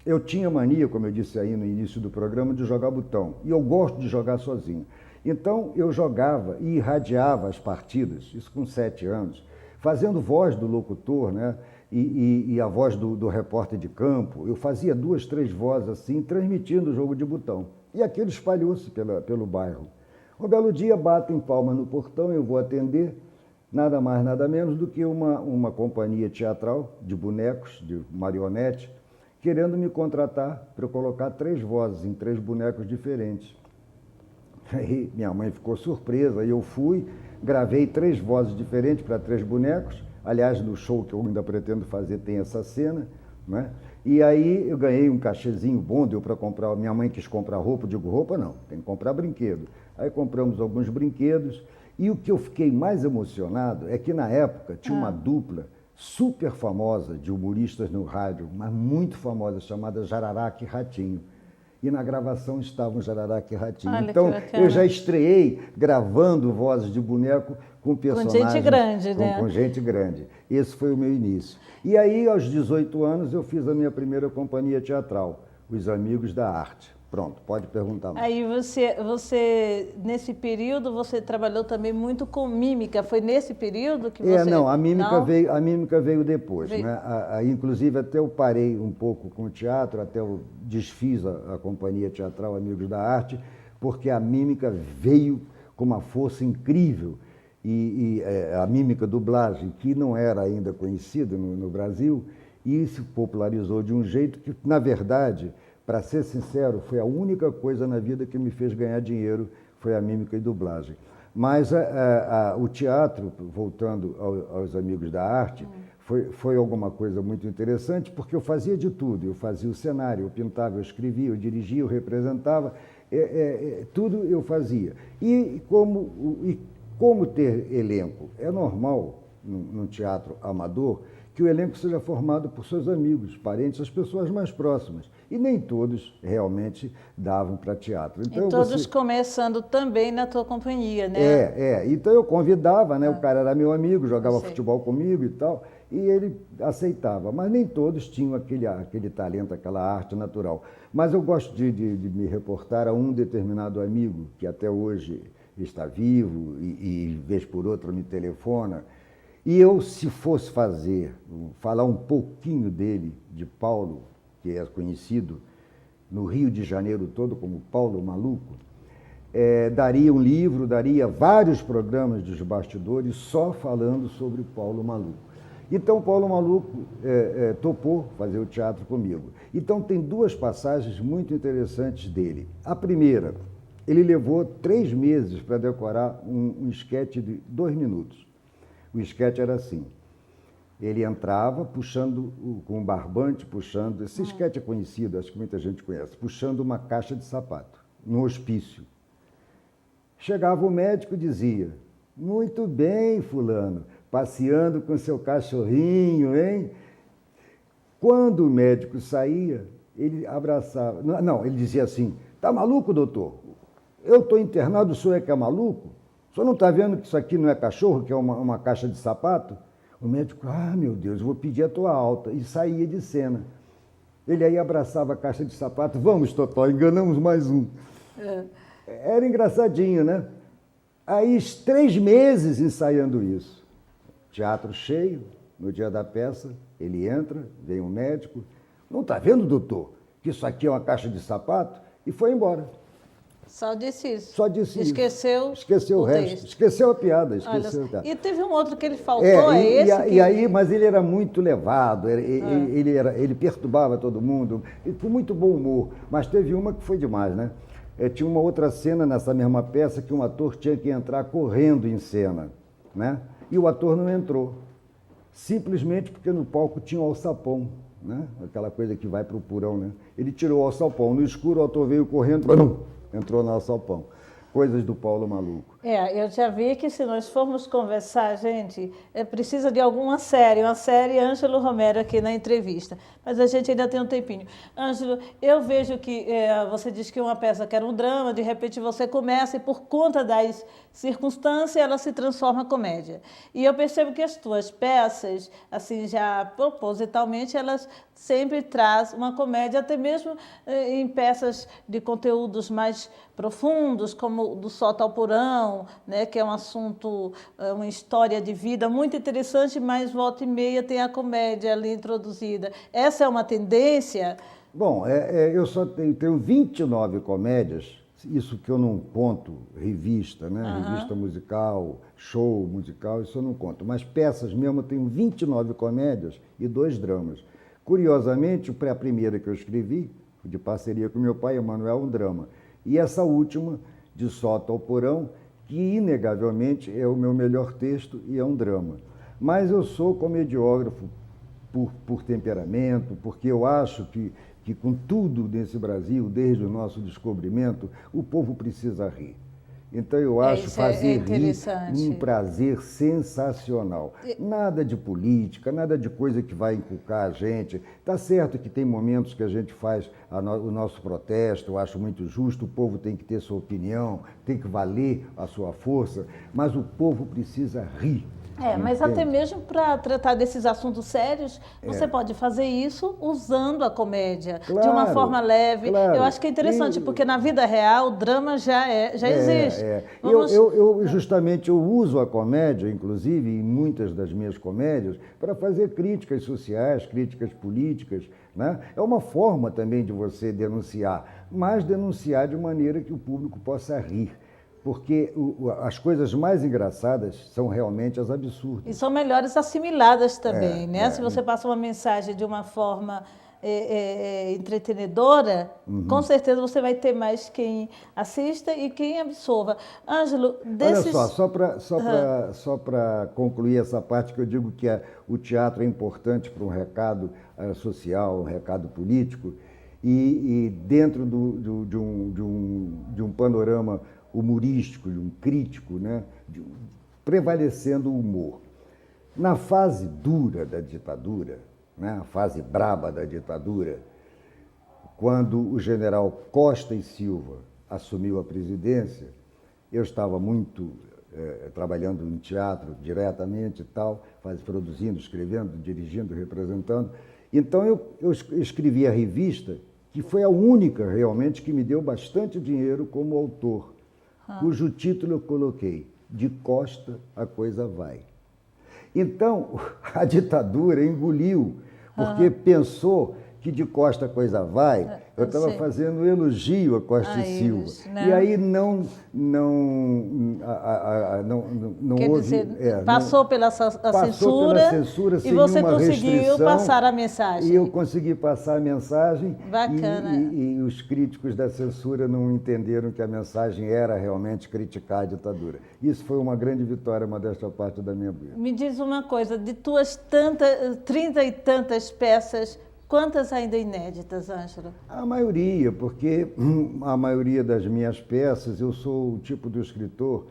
eu tinha mania, como eu disse aí no início do programa, de jogar botão. E eu gosto de jogar sozinho. Então, eu jogava e irradiava as partidas, isso com 7 anos, fazendo voz do locutor, né? E a voz do repórter de campo. Eu fazia 2, 3 vozes assim, transmitindo o jogo de botão. E aquilo espalhou-se pelo bairro. Um belo dia, batem palma no portão, eu vou atender, nada mais, nada menos do que uma companhia teatral de bonecos, de marionete, querendo me contratar para eu colocar 3 vozes em 3 bonecos diferentes. Aí minha mãe ficou surpresa, e eu fui, gravei 3 vozes diferentes para 3 bonecos. Aliás, no show que eu ainda pretendo fazer tem essa cena, né? E aí eu ganhei um cachezinho bom, deu para comprar. Minha mãe quis comprar roupa, eu digo, roupa não, tem que comprar brinquedo. Aí compramos alguns brinquedos, e o que eu fiquei mais emocionado é que na época tinha uma dupla super famosa de humoristas no rádio, mas muito famosa, chamada Jararaca e Ratinho. E na gravação estavam Jararaca e Ratinho. Olha, então, eu já estreei gravando vozes de boneco com personagens... Com gente grande, né? Com gente grande. Esse foi o meu início. E aí, aos 18 anos, eu fiz a minha primeira companhia teatral, Os Amigos da Arte. Pronto, pode perguntar mais. Aí você, nesse período, você trabalhou também muito com mímica. Foi nesse período que você... Não, a mímica veio depois. Né? Inclusive, até eu parei um pouco com o teatro, até eu desfiz a companhia teatral Amigos da Arte, porque a mímica veio com uma força incrível. E a mímica dublagem, que não era ainda conhecida no Brasil, e se popularizou de um jeito que, na verdade... Para ser sincero, foi a única coisa na vida que me fez ganhar dinheiro, foi a mímica e dublagem. Mas o teatro, voltando aos Amigos da Arte, foi alguma coisa muito interessante, porque eu fazia de tudo. Eu fazia o cenário, eu pintava, eu escrevia, eu dirigia, eu representava, tudo eu fazia. E como ter elenco? É normal, num teatro amador, que o elenco seja formado por seus amigos, parentes, as pessoas mais próximas. E nem todos realmente davam para teatro. Então, e todos começando também na tua companhia, né? Então eu convidava, né? O cara era meu amigo, jogava futebol comigo e tal, e ele aceitava. Mas nem todos tinham aquele talento, aquela arte natural. Mas eu gosto de me reportar a um determinado amigo, que até hoje está vivo e vez por outra me telefona. E eu, se fosse falar um pouquinho dele, de Paulo, que é conhecido no Rio de Janeiro todo como Paulo Maluco, daria um livro, daria vários programas dos bastidores só falando sobre Paulo Maluco. Então, Paulo Maluco topou fazer o teatro comigo. Então, tem 2 passagens muito interessantes dele. A primeira, ele levou 3 meses para decorar um esquete de 2 minutos. O esquete era assim, ele entrava puxando, com um barbante, puxando, esse esquete é conhecido, acho que muita gente conhece, puxando uma caixa de sapato, no hospício. Chegava o médico e dizia, muito bem, fulano, passeando com seu cachorrinho, hein? Quando o médico saía, ele abraçava, ele dizia assim, tá maluco, doutor? Eu estou internado, o senhor é que é maluco? O senhor não está vendo que isso aqui não é cachorro, que é uma caixa de sapato? O médico, meu Deus, eu vou pedir a tua alta. E saía de cena. Ele aí abraçava a caixa de sapato. Vamos, Totó, enganamos mais um. Era engraçadinho, né? Aí, 3 meses ensaiando isso. Teatro cheio, no dia da peça, ele entra, vem um médico. Não está vendo, doutor, que isso aqui é uma caixa de sapato? E foi embora. Só disse isso. Só disse Esqueceu isso. Esqueceu o resto. texto. Esqueceu a piada. Olha, Esqueceu a piada. e teve um outro que ele faltou, Mas ele era muito levado, ele perturbava todo mundo, com muito bom humor. Mas teve uma que foi demais, né? Tinha uma outra cena nessa mesma peça que um ator tinha que entrar correndo em cena, né? E o ator não entrou, simplesmente porque no palco tinha um alçapão, né? Aquela coisa que vai para o porão, né? Ele tirou o alçapão, no escuro o ator veio correndo, entrou no alçapão. Coisas do Paulo Maluco. Eu já vi que se nós formos conversar, gente, precisa de alguma série, uma série Ângelo Romero aqui na entrevista. Mas a gente ainda tem um tempinho. Ângelo, eu vejo que você disse que uma peça que era um drama, de repente você começa e por conta das circunstâncias ela se transforma em comédia. E eu percebo que as tuas peças, assim, já propositalmente, elas sempre trazem uma comédia, até mesmo em peças de conteúdos mais profundos, como do Sota ao Porão, né, que é um assunto, uma história de vida muito interessante, mas volta e meia tem a comédia ali introduzida. Essa é uma tendência? Bom, eu só tenho 29 comédias, isso que eu não conto revista, né? Revista musical, show musical, isso eu não conto. Mas peças mesmo, eu tenho 29 comédias e 2 dramas. Curiosamente, a primeira que eu escrevi, de parceria com meu pai, Emanuel, um drama. E essa última, de Sota ao Porão, que inegavelmente é o meu melhor texto e é um drama. Mas eu sou comediógrafo por temperamento, porque eu acho que com tudo nesse Brasil, desde o nosso descobrimento, o povo precisa rir. Então eu acho fazer rir um prazer sensacional. Nada de política, nada de coisa que vai inculcar a gente. Tá certo que tem momentos que a gente faz o nosso protesto, eu acho muito justo, o povo tem que ter sua opinião, tem que valer a sua força, mas o povo precisa rir. Mas até mesmo para tratar desses assuntos sérios, você pode fazer isso usando a comédia, de uma forma leve. Claro. Eu acho que é interessante, porque na vida real o drama já existe. Justamente eu uso a comédia, inclusive em muitas das minhas comédias, para fazer críticas sociais, críticas políticas, né? É uma forma também de você denunciar, mas denunciar de maneira que o público possa rir. Porque as coisas mais engraçadas são realmente as absurdas. E são melhores assimiladas também, né? Se você passa uma mensagem de uma forma entretenedora, com certeza você vai ter mais quem assista e quem absorva. Ângelo, desses... Olha só para concluir essa parte que eu digo que o teatro é importante para um recado social, um recado político, e dentro de um panorama humorístico, de um crítico, né? Prevalecendo o humor. Na fase dura da ditadura, né? A fase braba da ditadura, quando o general Costa e Silva assumiu a presidência, eu estava muito trabalhando em teatro diretamente e tal, produzindo, escrevendo, dirigindo, representando. Então eu escrevi a revista, que foi a única realmente que me deu bastante dinheiro como autor, cujo título eu coloquei, De Costa a Coisa Vai. Então, a ditadura engoliu, porque pensou que de Costa a Coisa vai, eu estava fazendo um elogio a Costa e Silva. Né? E aí não houve... Passou pela censura sem e você nenhuma conseguiu restrição, passar a mensagem. E eu consegui passar a mensagem. Bacana. E os críticos da censura não entenderam que a mensagem era realmente criticar a ditadura. Isso foi uma grande vitória, modéstia à parte da minha vida. Me diz uma coisa, de tuas 30 e tantas peças, quantas ainda inéditas, Ângelo? A maioria, porque a maioria das minhas peças, eu sou o tipo de escritor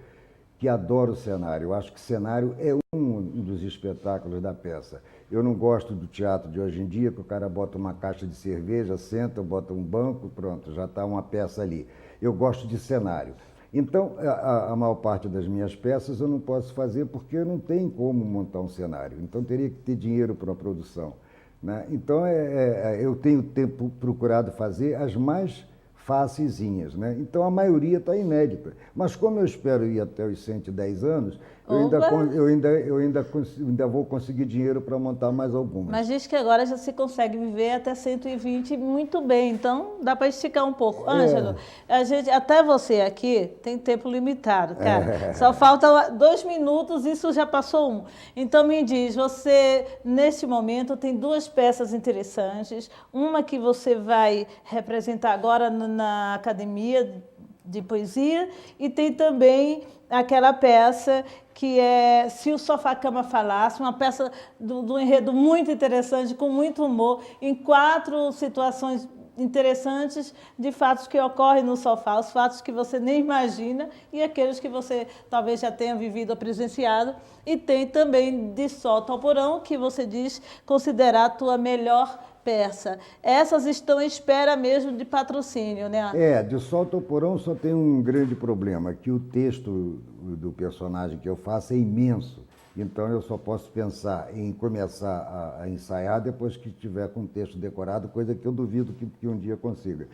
que adora o cenário. Eu acho que cenário é um dos espetáculos da peça. Eu não gosto do teatro de hoje em dia, que o cara bota uma caixa de cerveja, senta, bota um banco, pronto, já está uma peça ali. Eu gosto de cenário. Então, a maior parte das minhas peças eu não posso fazer porque não tem como montar um cenário. Então, teria que ter dinheiro para a produção. Né? Então, eu tenho procurado fazer as mais facezinhas, né? Então, a maioria está inédita. Mas como eu espero ir até os 110 anos, Eu ainda vou conseguir dinheiro para montar mais algumas. Mas diz que agora já se consegue viver até 120 muito bem, então dá para esticar um pouco. Ângelo, até você aqui tem tempo limitado, cara. Só falta 2 minutos, isso já passou 1. Então me diz, você neste momento tem 2 peças interessantes, uma que você vai representar agora na Academia de Poesia e tem também aquela peça que é Se o Sofá-Cama Falasse, uma peça do enredo muito interessante, com muito humor, em 4 situações interessantes de fatos que ocorrem no sofá, os fatos que você nem imagina e aqueles que você talvez já tenha vivido ou presenciado. E tem também De Solto ao Porão, que você diz considerar a tua melhor peça. Essas estão em espera mesmo de patrocínio, né? De Solto ao Porão só tem um grande problema, que o texto do personagem que eu faço é imenso. Então eu só posso pensar em começar a ensaiar depois que tiver com o texto decorado, coisa que eu duvido que um dia consiga.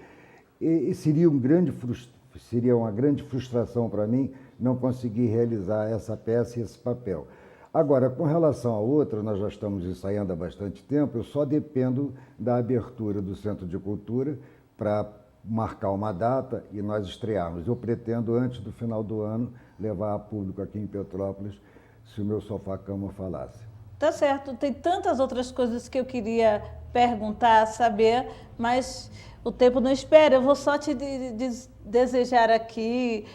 E seria uma grande frustração para mim não conseguir realizar essa peça e esse papel. Agora, com relação à outra, nós já estamos ensaiando há bastante tempo, eu só dependo da abertura do Centro de Cultura para marcar uma data e nós estrearmos. Eu pretendo, antes do final do ano, levar a público aqui em Petrópolis Se o Meu Sofá-Cama Falasse. Tá certo, tem tantas outras coisas que eu queria perguntar, saber, mas o tempo não espera. Eu vou só te desejar aqui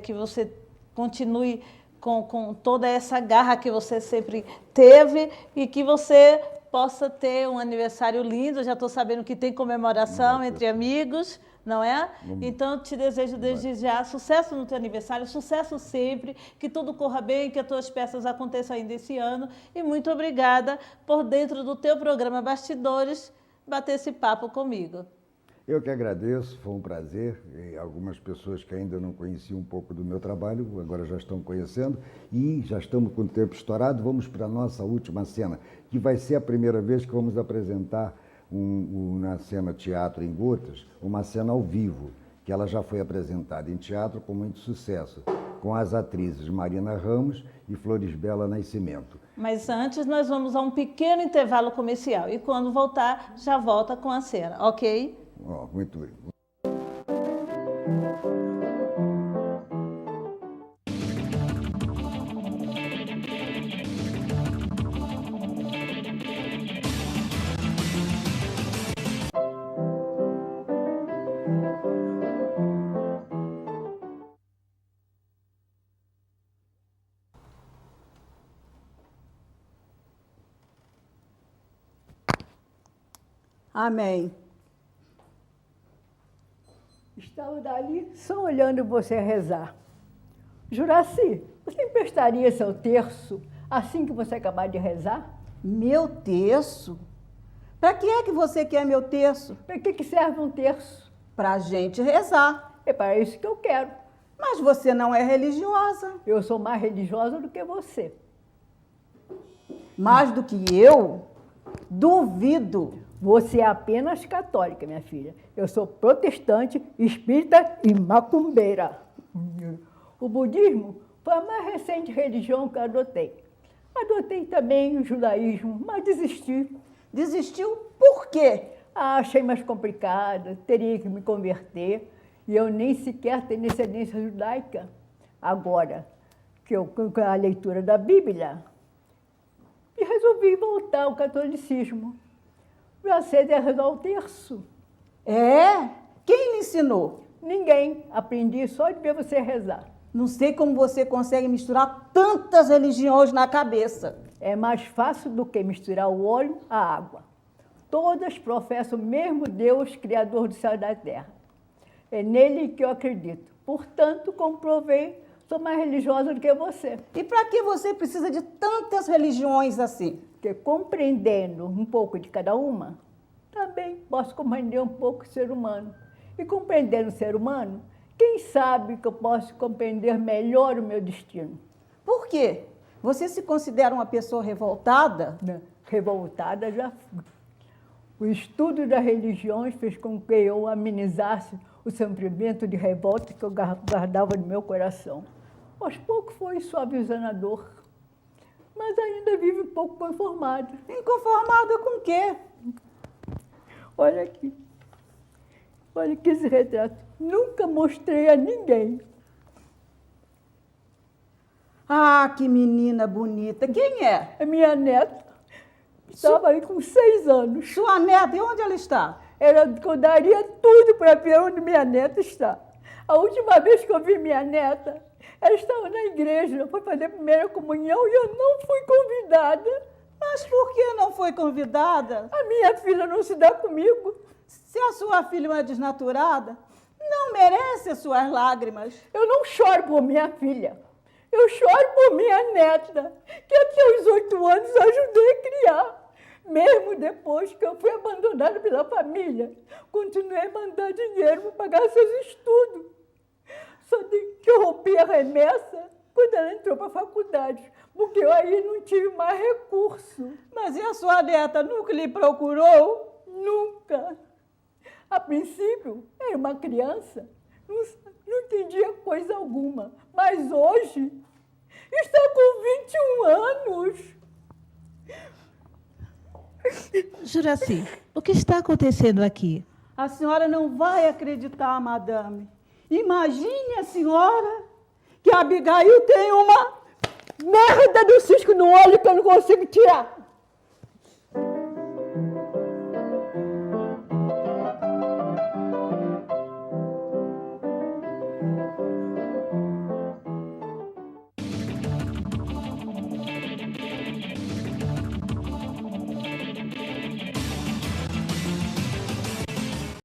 que você continue com toda essa garra que você sempre teve e que você possa ter um aniversário lindo. Eu já estou sabendo que tem comemoração entre amigos, não é? Então, eu te desejo desde já sucesso no teu aniversário, sucesso sempre, que tudo corra bem, que as tuas peças aconteçam ainda esse ano. E muito obrigada por, dentro do teu programa Bastidores, bater esse papo comigo. Eu que agradeço, foi um prazer. E algumas pessoas que ainda não conheciam um pouco do meu trabalho, agora já estão conhecendo. E já estamos com o tempo estourado, vamos para a nossa última cena, que vai ser a primeira vez que vamos apresentar na cena Teatro em Gotas, uma cena ao vivo, que ela já foi apresentada em teatro com muito sucesso, com as atrizes Marina Ramos e Florisbela Nascimento. Mas antes nós vamos a um pequeno intervalo comercial e quando voltar, já volta com a cena, ok? Muito bem. Amém. Estava dali só olhando você rezar. Juraci, você emprestaria seu terço assim que você acabar de rezar? Meu terço? Para que é que você quer meu terço? Para que serve um terço? Para a gente rezar. É para isso que eu quero. Mas você não é religiosa. Eu sou mais religiosa do que você. Mais do que eu? Duvido. Você é apenas católica, minha filha. Eu sou protestante, espírita e macumbeira. O budismo foi a mais recente religião que eu adotei. Adotei também o judaísmo, mas desisti. Desistiu por quê? Achei mais complicado, teria que me converter. E eu nem sequer tenho descendência judaica. Agora, com a leitura da Bíblia, e resolvi voltar ao catolicismo. Você deve rezar o terço. É? Quem lhe ensinou? Ninguém. Aprendi só de ver você rezar. Não sei como você consegue misturar tantas religiões na cabeça. É mais fácil do que misturar o óleo à água. Todas professam o mesmo Deus, Criador do céu e da terra. É nele que eu acredito. Portanto, comprovei, sou mais religiosa do que você. E para que você precisa de tantas religiões assim? Porque compreendendo um pouco de cada uma, também posso compreender um pouco o ser humano. E compreendendo o ser humano, quem sabe que eu posso compreender melhor o meu destino. Por quê? Você se considera uma pessoa revoltada? Não, revoltada já fui. O estudo das religiões fez com que eu amenizasse o sentimento de revolta que eu guardava no meu coração. Aos poucos foi suavizando a dor, mas ainda vive um pouco conformada. Inconformada com o quê? Olha aqui. Olha aqui esse retrato. Nunca mostrei a ninguém. Ah, que menina bonita. Quem é? É minha neta. Estava aí com 6 anos. Sua neta, e onde ela está? Eu daria tudo para ver onde minha neta está. A última vez que eu vi minha neta, ela estava na igreja, foi fazer a primeira comunhão e eu não fui convidada. Mas por que não foi convidada? A minha filha não se dá comigo. Se a sua filha é uma desnaturada, não merece as suas lágrimas. Eu não choro por minha filha. Eu choro por minha neta, que até os 8 anos eu ajudei a criar. Mesmo depois que eu fui abandonada pela família, continuei a mandar dinheiro para pagar seus estudos. Só que eu rompi a remessa quando ela entrou para a faculdade, porque eu aí não tive mais recurso. Mas e a sua neta nunca lhe procurou? Nunca. A princípio, era uma criança, não entendia coisa alguma. Mas hoje, está com 21 anos. Juraci, o que está acontecendo aqui? A senhora não vai acreditar, madame. Imagine a senhora que a Abigail tem uma Merda do cisco no olho que eu não consigo tirar.